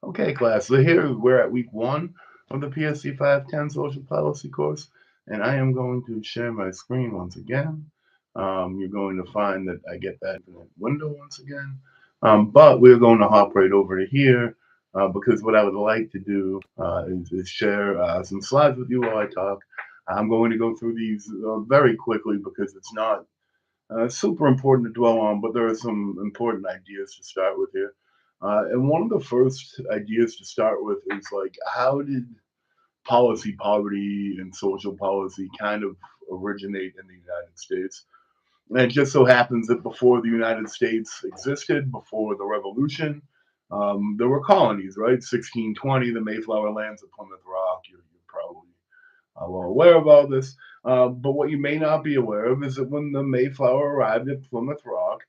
Okay, class. So here we're at week one of the PSC 510 Social Policy course, and I am going to share my screen once again. You're going to find that I get that infinite window once again. But we're going to hop right over to here because what I would like to do is share some slides with you while I talk. I'm going to go through these very quickly because it's not super important to dwell on, but there are some important ideas to start with here. And one of the first ideas to start with is like, how did policy poverty and social policy kind of originate in the United States? And it just so happens that before the United States existed, before the Revolution, there were colonies, right? 1620, the Mayflower lands of Plymouth Rock. You're probably well aware of all this. But what you may not be aware of is that when the Mayflower arrived at Plymouth Rock,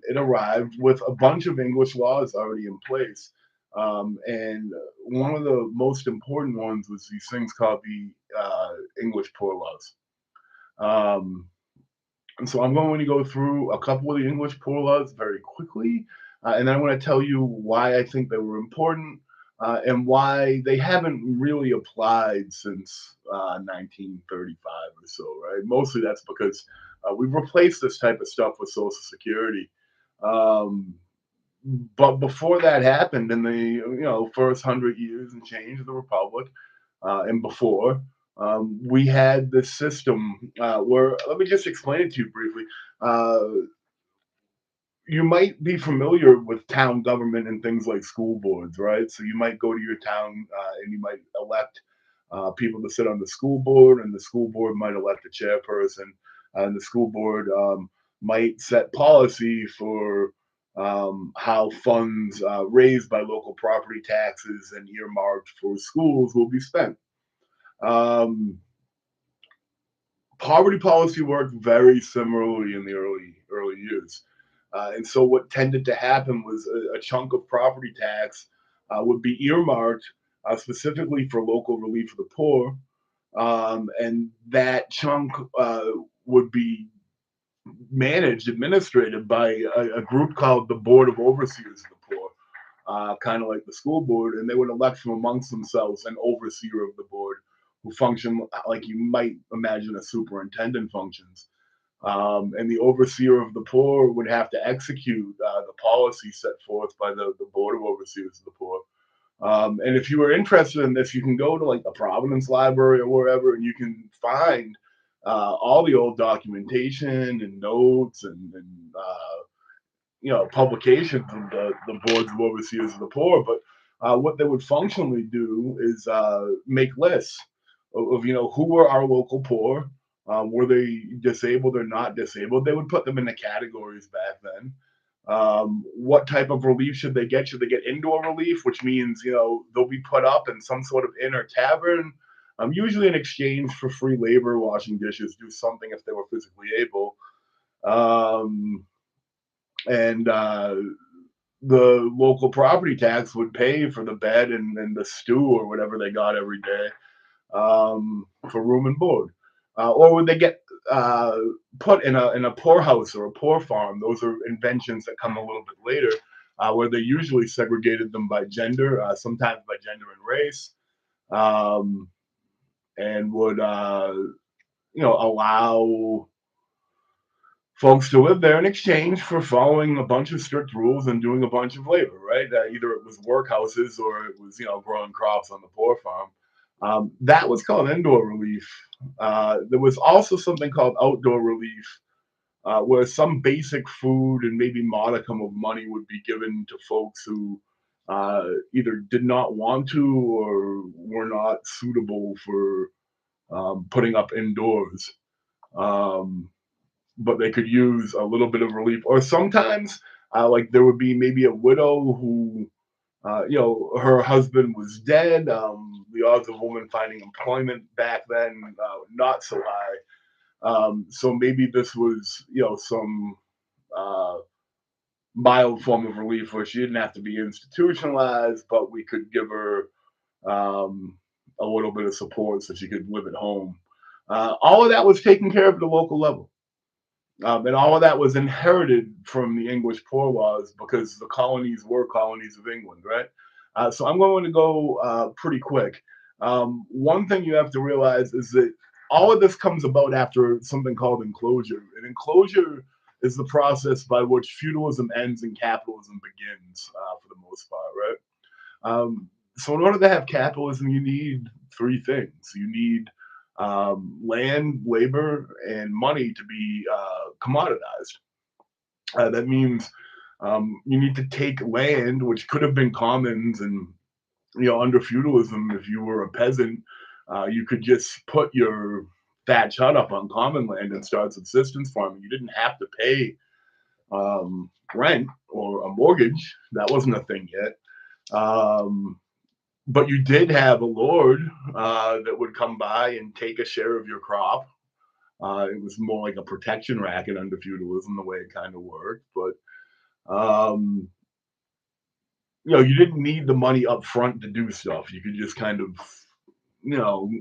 it arrived with a bunch of English laws already in place. And one of the most important ones was these things called the English Poor Laws. Um, and so I'm going to go through a couple of the English poor laws very quickly, and then I'm going to tell you why I think they were important and why they haven't really applied since 1935 or so, right? Mostly that's because we've replaced this type of stuff with Social Security. Um, but before that happened, in the first 100 years and change of the republic, and before, we had this system where let me just explain it to you briefly. Uh, you might be familiar with town government and things like school boards, right? So you might go to your town and you might elect people to sit on the school board, and the school board might elect a chairperson, and the school board might set policy for how funds raised by local property taxes and earmarked for schools will be spent. Um, Poverty policy worked very similarly in the early years. And so what tended to happen was a chunk of property tax would be earmarked specifically for local relief of the poor, and that chunk would be managed, administrated by a group called the Board of Overseers of the Poor, kind of like the school board, and they would elect from amongst themselves an overseer of the board who function like you might imagine a superintendent functions. And the overseer of the poor would have to execute the policy set forth by the Board of Overseers of the Poor. And if you were interested in this, you can go to like the Providence Library or wherever, and you can find all the old documentation and notes and publications of the boards of overseers of the poor. But what they would functionally do is make lists of who were our local poor. Were they disabled or not disabled? They would put them into categories back then. What type of relief should they get? Should they get indoor relief, which means they'll be put up in some sort of inn or tavern, usually in exchange for free labor, washing dishes, do something if they were physically able. Um, and the local property tax would pay for the bed and the stew or whatever they got every day for room and board. Or would they get uh, put in a poorhouse or a poor farm? Those are inventions that come a little bit later, where they usually segregated them by gender, sometimes by gender and race, um, and would allow folks to live there in exchange for following a bunch of strict rules and doing a bunch of labor, right? Either it was workhouses or it was, growing crops on the poor farm. That was called indoor relief. There was also something called outdoor relief, where some basic food and maybe modicum of money would be given to folks who either did not want to or were not suitable for putting up indoors. Um, but they could use a little bit of relief. Or sometimes, like there would be maybe a widow who, her husband was dead. The odds of a woman finding employment back then not so high. So maybe this was, some uh, mild form of relief where she didn't have to be institutionalized, but we could give her a little bit of support so she could live at home. All of that was taken care of at the local level. And all of that was inherited from the English Poor Laws because the colonies were colonies of England, right? So I'm going to go pretty quick. One thing you have to realize is that all of this comes about after something called enclosure. And enclosure is the process by which feudalism ends and capitalism begins, for the most part, right? So in order to have capitalism, you need three things. You need land, labor, and money to be commoditized. That means you need to take land, which could have been commons, and under feudalism, if you were a peasant, you could just put your thatch hut up on common land and start subsistence farming. You didn't have to pay rent or a mortgage. That wasn't a thing yet. Um, but you did have a lord that would come by and take a share of your crop. It was more like a protection racket under feudalism, the way it kind of worked. But um, you didn't need the money up front to do stuff. You could just kind of,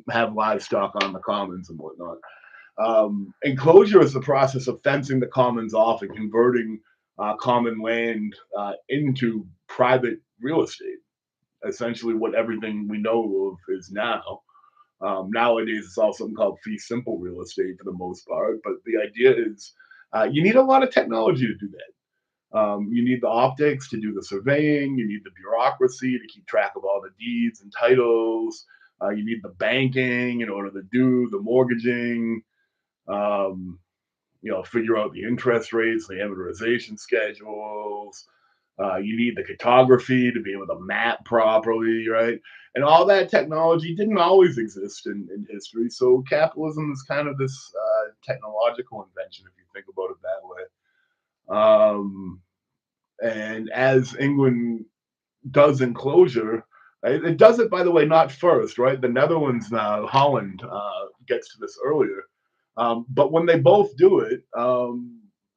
have livestock on the commons and whatnot. Enclosure is the process of fencing the commons off and converting common land into private real estate. Essentially, what everything we know of is now. Nowadays, it's all something called fee simple real estate for the most part. But the idea is you need a lot of technology to do that. You need the optics to do the surveying. You need the bureaucracy to keep track of all the deeds and titles. You need the banking in order to do the mortgaging. Um, figure out the interest rates, the amortization schedules. You need the cartography to be able to map properly, right? And all that technology didn't always exist in history. So capitalism is kind of this technological invention, if you think about it that way. And as England does enclosure, it does it, by the way, not first, right? The Netherlands, Holland gets to this earlier. But when they both do it,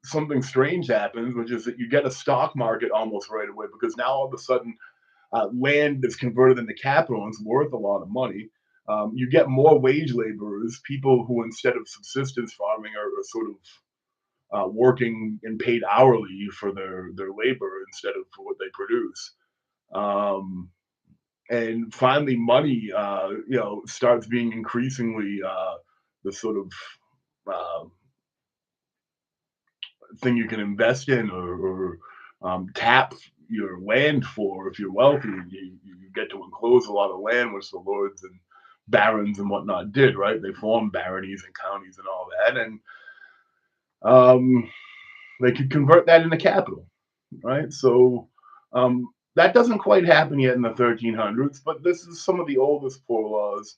something strange happens, which is that you get a stock market almost right away because now all of a sudden land is converted into capital and it's worth a lot of money. You get more wage laborers, people who instead of subsistence farming are sort of working and paid hourly for their labor instead of for what they produce. Um, and finally, money, starts being increasingly the sort of uh, thing you can invest in or tap your land for if you're wealthy. You get to enclose a lot of land, which the lords and barons and whatnot did, right? They formed baronies and counties and all that, and um, they could convert that into capital, right? So that doesn't quite happen yet in the 1300s, but this is some of the oldest poor laws.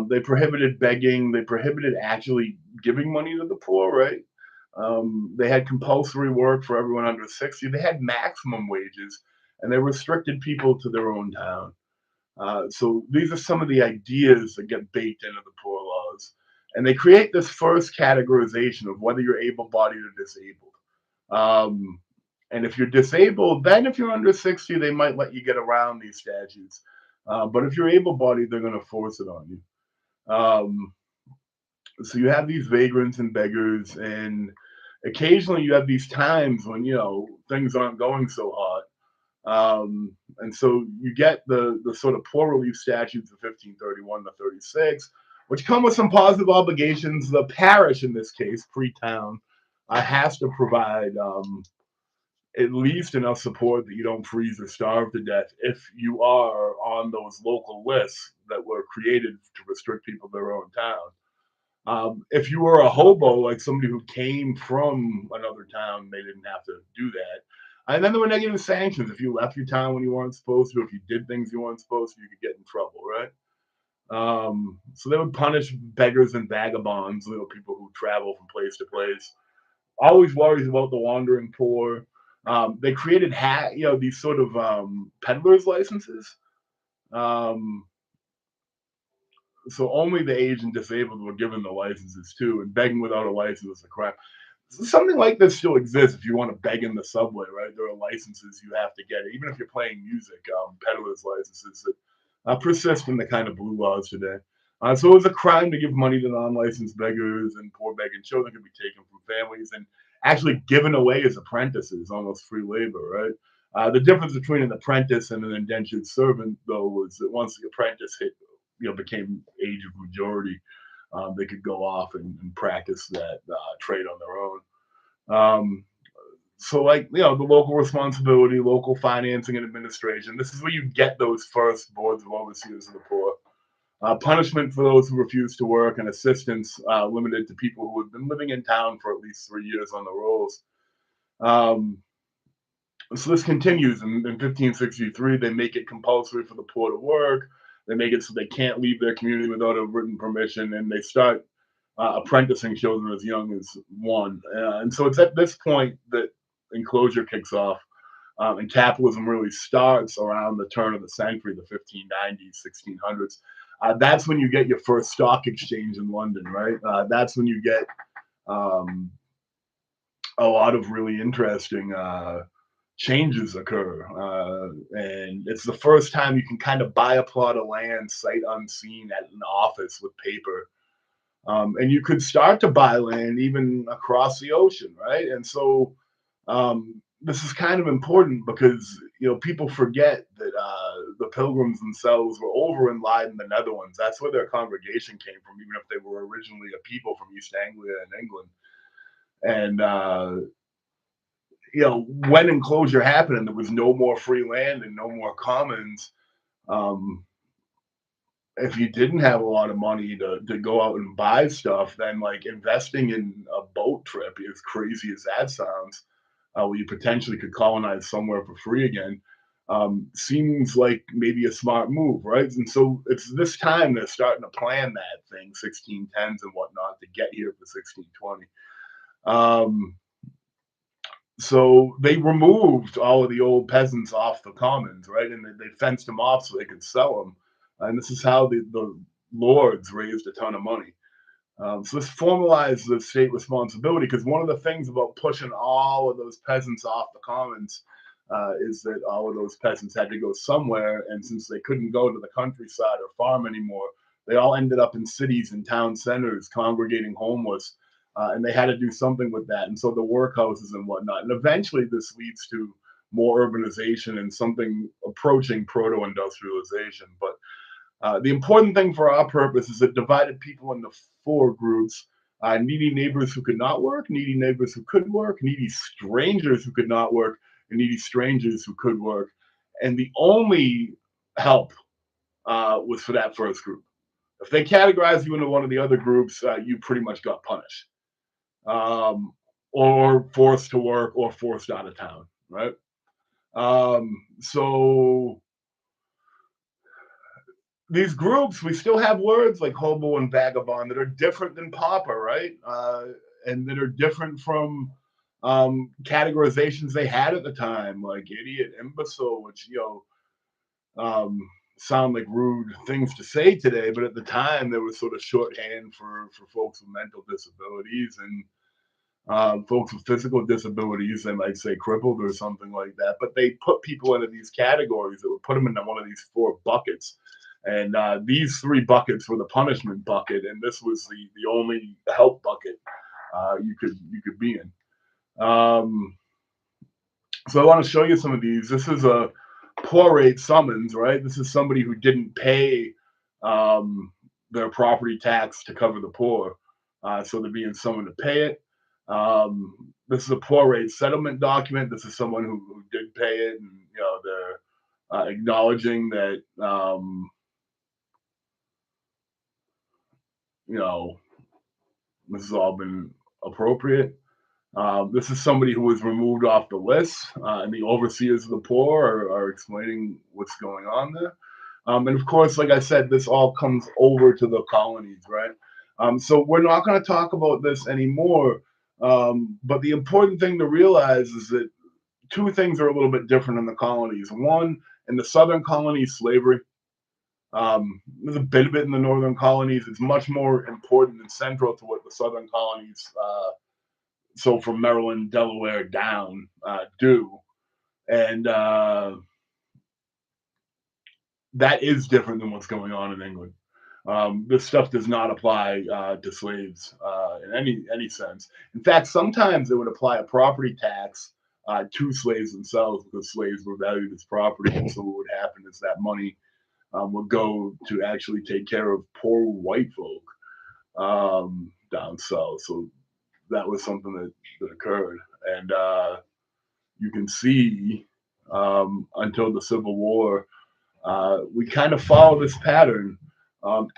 They prohibited begging. They prohibited actually giving money to the poor, right? They had compulsory work for everyone under 60. They had maximum wages, and they restricted people to their own town. So these are some of the ideas that get baked into the poor laws. And they create this first categorization of whether you're able bodied or disabled. Um, and if you're disabled, then if you're under 60, they might let you get around these statutes. But if you're able bodied, they're going to force it on you. So you have these vagrants and beggars, and occasionally you have these times when, things aren't going so hot. And so you get the sort of poor relief statutes of 1531 to 36, which come with some positive obligations. The parish, in this case, pre-town, has to provide at least enough support that you don't freeze or starve to death if you are on those local lists that were created to restrict people to their own town. If you were a hobo, like somebody who came from another town, they didn't have to do that. And then there were negative sanctions. If you left your town when you weren't supposed to, if you did things you weren't supposed to, you could get in trouble, right? So they would punish beggars and vagabonds, people who travel from place to place. Always worries about the wandering poor. They created these sort of peddlers licenses. Um, so only the aged and disabled were given the licenses too, and begging without a license is a crime. Something like this still exists if you want to beg in the subway, right? There are licenses you have to get, even if you're playing music, peddlers licenses that persist in the kind of blue laws today. So it was a crime to give money to non-licensed beggars, and poor begging children could be taken from families and actually given away as apprentices, almost free labor, right? The difference between an apprentice and an indentured servant, though, was that once the apprentice became age of majority, they could go off and practice that trade on their own. Um, so, like, the local responsibility, local financing and administration. This is where you get those first boards of overseers of the poor. Punishment for those who refuse to work, and assistance limited to people who have been living in town for at least 3 years on the rolls. Um, so this continues in 1563. They make it compulsory for the poor to work. They make it so they can't leave their community without a written permission, and they start apprenticing children as young as one. And so it's at this point that enclosure kicks off, and capitalism really starts around the turn of the century, the 1590s, 1600s. That's when you get your first stock exchange in London, right? That's when you get um, a lot of really interesting changes occur. And it's the first time you can kind of buy a plot of land sight unseen at an office with paper. And you could start to buy land even across the ocean, right? And so this is kind of important because people forget that the Pilgrims themselves were over in Leiden, the Netherlands. That's where their congregation came from, even if they were originally a people from East Anglia and England. And when enclosure happened and there was no more free land and no more commons, um, if you didn't have a lot of money to go out and buy stuff, then like investing in a boat trip, as crazy as that sounds, where you potentially could colonize somewhere for free again, seems like maybe a smart move, right? And so it's this time they're starting to plan that thing, 1610s and whatnot, to get here for 1620. Um, so they removed all of the old peasants off the commons, right? And they fenced them off so they could sell them. And this is how the lords raised a ton of money. So this formalized the state responsibility, because one of the things about pushing all of those peasants off the commons is that all of those peasants had to go somewhere, and since they couldn't go to the countryside or farm anymore, they all ended up in cities and town centers, congregating homeless, and they had to do something with that. And so the workhouses and whatnot, and eventually this leads to more urbanization and something approaching proto-industrialization. But the important thing for our purpose is it divided people into four groups: needy neighbors who could not work, needy neighbors who could work, needy strangers who could not work, and needy strangers who could work. And the only help was for that first group. If they categorized you into one of the other groups, you pretty much got punished, um, or forced to work, or forced out of town, right? So these groups, we still have words like hobo and vagabond that are different than pauper, right? And that are different from categorizations they had at the time, like idiot, imbecile, which um, sound like rude things to say today, but at the time there was sort of shorthand for folks with mental disabilities, and folks with physical disabilities. They might say crippled or something like that, but they put people into these categories that would put them into one of these four buckets. And these three buckets were the punishment bucket, and this was the only help bucket you could be in. So I want to show you some of these. This is a poor rate summons, right? This is somebody who didn't pay their property tax to cover the poor, so they're being summoned to pay it. This is a poor rate settlement document. This is someone who did pay it, and they're acknowledging that you know this has all been appropriate. This is somebody who was removed off the list, and the overseers of the poor are explaining what's going on there. And of course, like I said, this all comes over to the colonies, right? So we're not going to talk about this anymore. But the important thing to realize is that two things are a little bit different in the colonies. One, in the southern colonies, slavery. There's a bit of it in the northern colonies. It's much more important and central to what the southern colonies, so from Maryland, Delaware down, do. And that is different than what's going on in England. This stuff does not apply to slaves in any sense. In fact, sometimes they would apply a property tax to slaves themselves because slaves were valued as property. And so what would happen is that money would go to actually take care of poor white folk down south. So that was something that occurred. And you can see until the Civil War, we kind of follow this pattern.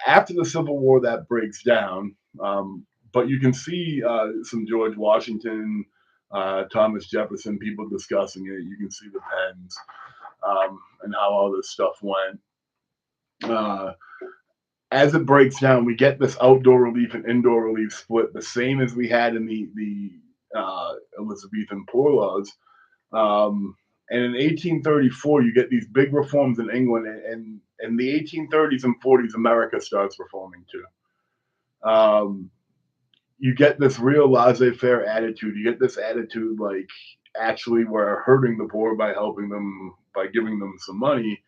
After the Civil War, that breaks down. But you can see some George Washington, Thomas Jefferson, people discussing it. You can see the pens and how all this stuff went. Uh, as it breaks down, we get this outdoor relief and indoor relief split, the same as we had in the Elizabethan Poor Laws. And in 1834, you get these big reforms in England, and in the 1830s and 40s, America starts reforming too. You get this real laissez-faire attitude. You get this attitude like actually we're hurting the poor by helping them by giving them some money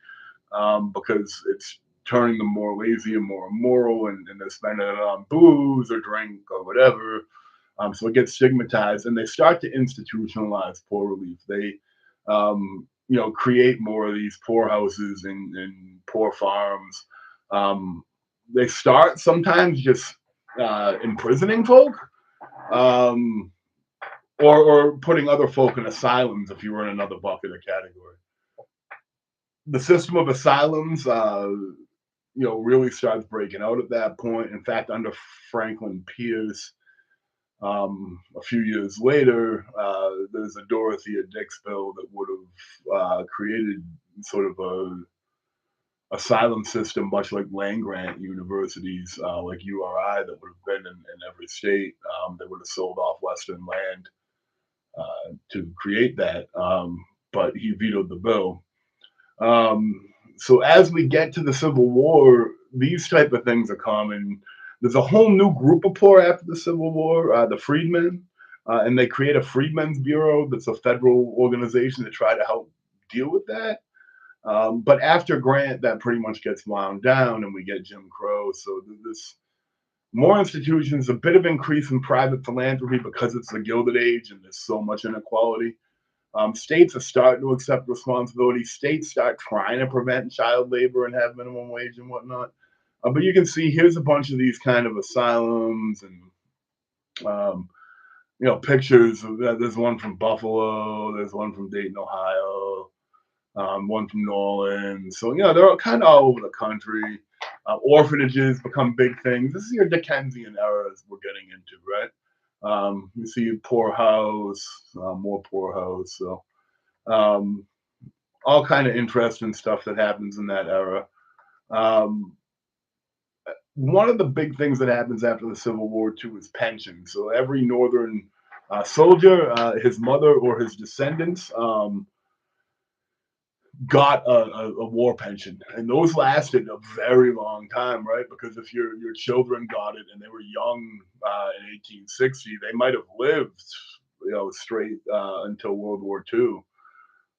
because it's turning them more lazy and more immoral, and they're spending it on booze or drink or whatever. So it gets stigmatized, and they start to institutionalize poor relief. They, create more of these poorhouses and poor farms. Um, they start sometimes just imprisoning folk, um, or putting other folk in asylums if you were in another bucket or category. The system of asylums, really starts breaking out at that point. In fact, under Franklin Pierce, a few years later, there's a Dorothea Dix bill that would have created sort of a asylum system, much like land grant universities, like URI, that would have been in every state. They would have sold off Western land to create that, but he vetoed the bill. Um, so as we get to the Civil War, these type of things are common. There's a whole new group of poor after the Civil War, the freedmen, and they create a Freedmen's Bureau that's a federal organization to try to help deal with that. But after Grant, that pretty much gets wound down, and we get Jim Crow. So this more institutions, a bit of increase in private philanthropy because it's the Gilded Age and there's so much inequality. States are starting to accept responsibility. States start trying to prevent child labor and have minimum wage and whatnot. But you can see here's a bunch of these kind of asylums and pictures. There's one from Buffalo. There's one from Dayton, Ohio. One from New Orleans. So they're kind of all over the country. Orphanages become big things. This is your Dickensian era as we're getting into, right? You see poorhouse, more poorhouse. So all kind of interesting stuff that happens in that era. Um, One of the big things that happens after the Civil War too is pension. So every Northern soldier, his mother or his descendants, got a war pension, and those lasted a very long time, right? Because if your children got it and they were young in 1860, they might have lived, straight until World War II,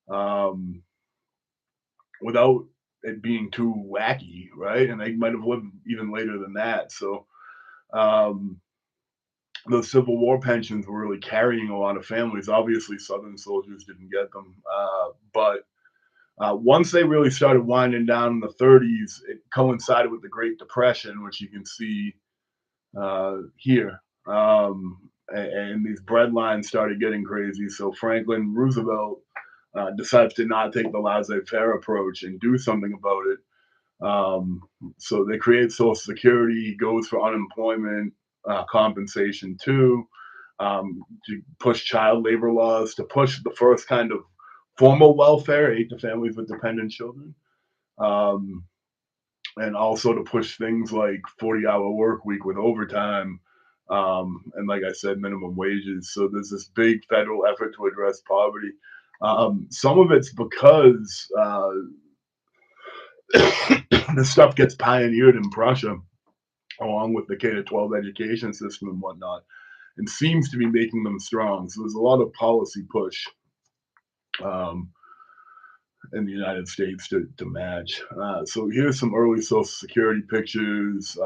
um, without it being too wacky, right? And they might have lived even later than that. So um, the Civil War pensions were really carrying a lot of families. Obviously, Southern soldiers didn't get them, but once they really started winding down in the 30s, it coincided with the Great Depression, which you can see here. And these bread lines started getting crazy. So Franklin Roosevelt decides to not take the laissez-faire approach and do something about it. So they create Social Security. He goes for unemployment compensation too, to push child labor laws, to push the first kind of formal welfare, aid to families with dependent children, um, and also to push things like 40-hour work week with overtime, and like I said, minimum wages. So there's this big federal effort to address poverty. Some of it's because this stuff gets pioneered in Prussia, along with the K-12 education system and whatnot, and seems to be making them strong. So there's a lot of policy push um, in the United States to match. So here's some early Social Security pictures,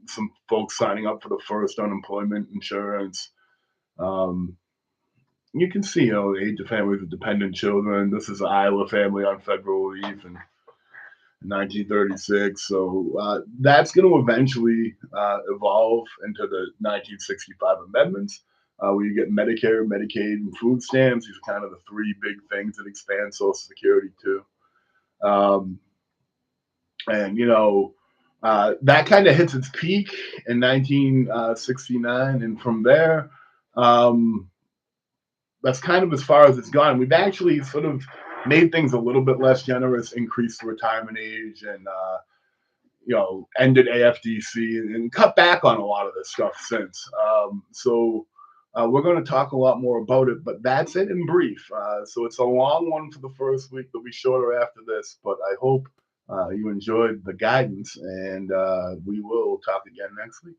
some folks signing up for the first unemployment insurance. Um, you can see, age of families with dependent children. This is an Iowa family on federal leave in 1936. So that's going to eventually evolve into the 1965 amendments, where you get Medicare, Medicaid, and food stamps. These are kind of the three big things that expand Social Security too. Um, and that kind of hits its peak in 1969, and from there, um, that's kind of as far as it's gone. We've actually sort of made things a little bit less generous, increased the retirement age, and ended AFDC and cut back on a lot of this stuff since. So we're going to talk a lot more about it, but that's it in brief. So it's a long one for the first week. They'll be shorter after this, but I hope you enjoyed the guidance, and we will talk again next week.